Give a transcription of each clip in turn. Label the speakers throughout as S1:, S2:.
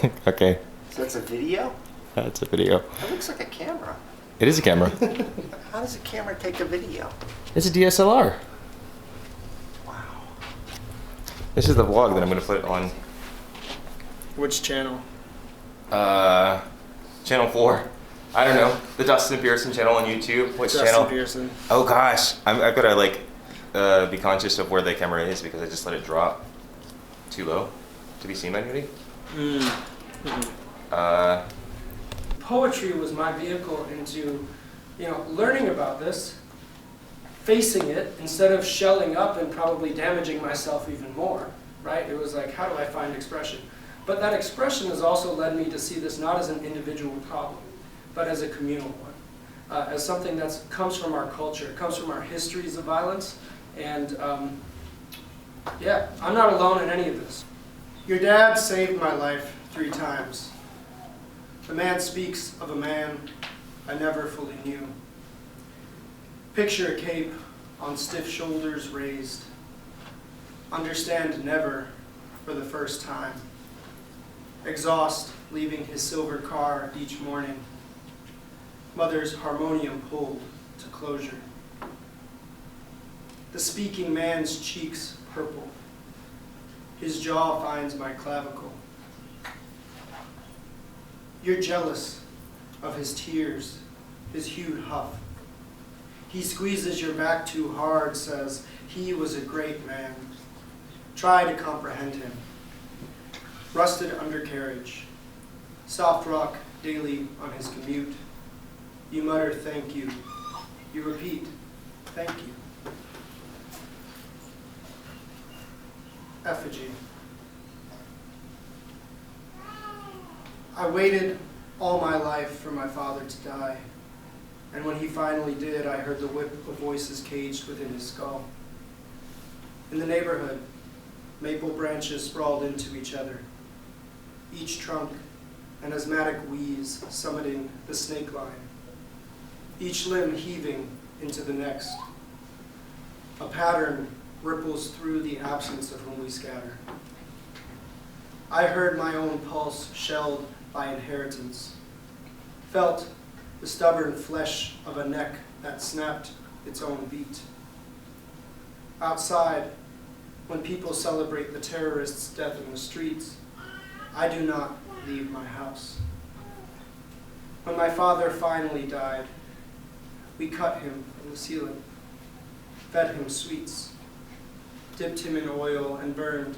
S1: Okay,
S2: So that's a video?
S1: that's a video.
S2: That looks like a camera.
S1: It is a camera.
S2: How does a camera take a video?
S1: It's a DSLR.
S2: Wow.
S1: This is the vlog that I'm going to put on
S3: Which channel?
S1: channel 4. I don't know. The Dustin Pearson channel on YouTube. Which
S3: Dustin
S1: channel?
S3: Pearson.
S1: Oh gosh, I've got to like be conscious of where the camera is because I just let it drop too low to be seen by anybody.
S4: Poetry was my vehicle into, learning about this, facing it, instead of shelling up and probably damaging myself even more, right? It was like, how do I find expression? But that expression has also led me to see this not as an individual problem, but as a communal one, as something that comes from our culture, it comes from our histories of violence, and yeah, I'm not alone in any of this.
S3: Your dad saved my life 3 times. The man speaks of a man I never fully knew. Picture a cape on stiff shoulders raised. Understand never for the first time. Exhaust leaving his silver car each morning. Mother's harmonium pulled to closure. The speaking man's cheeks purple. His jaw finds my clavicle. You're jealous of his tears, his hued huff. He squeezes your back too hard, says he was a great man. Try to comprehend him. Rusted undercarriage, soft rock daily on his commute. You mutter thank you. You repeat thank you. Effigy. I waited all my life for my father to die, and when he finally did, I heard the whip of voices caged within his skull. In the neighborhood, maple branches sprawled into each other, each trunk an asthmatic wheeze summiting the snake line, each limb heaving into the next. A pattern ripples through the absence of whom we scatter. I heard my own pulse shelled by inheritance, felt the stubborn flesh of a neck that snapped its own beat. Outside, when people celebrate the terrorist's death in the streets, I do not leave my house. When my father finally died, we cut him from the ceiling, fed him sweets, dipped him in oil, and burned,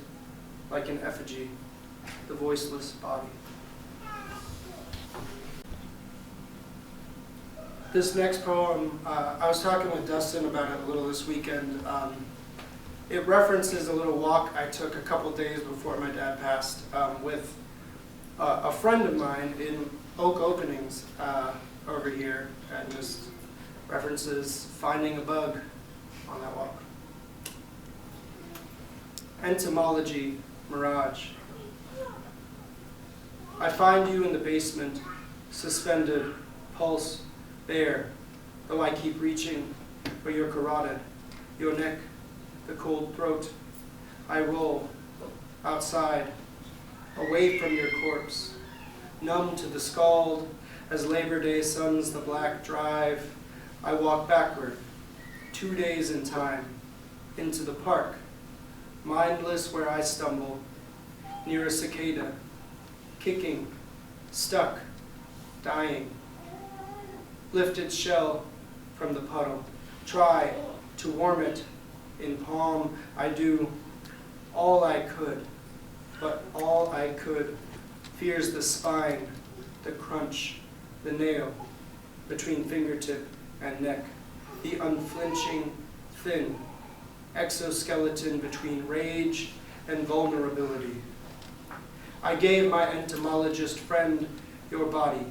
S3: like an effigy, the voiceless body. This next poem, I was talking with Dustin about it a little this weekend. It references a little walk I took a couple days before my dad passed with a friend of mine in Oak Openings over here, and just references finding a bug on that walk. Entomology, mirage. I find you in the basement, suspended, pulse bare, though I keep reaching for your carotid, your neck, the cold throat. I roll outside, away from your corpse, numb to the scald as Labor Day suns the black drive. I walk backward, 2 days in time, into the park, mindless where I stumble, near a cicada, kicking, stuck, dying. Lift its shell from the puddle, try to warm it in palm. I do all I could, but all I could fears the spine, the crunch, the nail between fingertip and neck, the unflinching, thin exoskeleton between rage and vulnerability. I gave my entomologist friend your body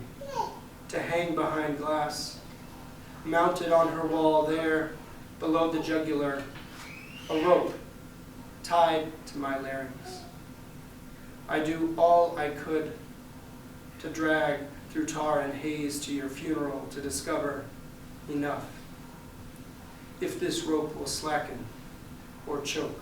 S3: to hang behind glass, mounted on her wall there below the jugular, a rope tied to my larynx. I do all I could to drag through tar and haze to your funeral to discover enough. If this rope will slacken or choke.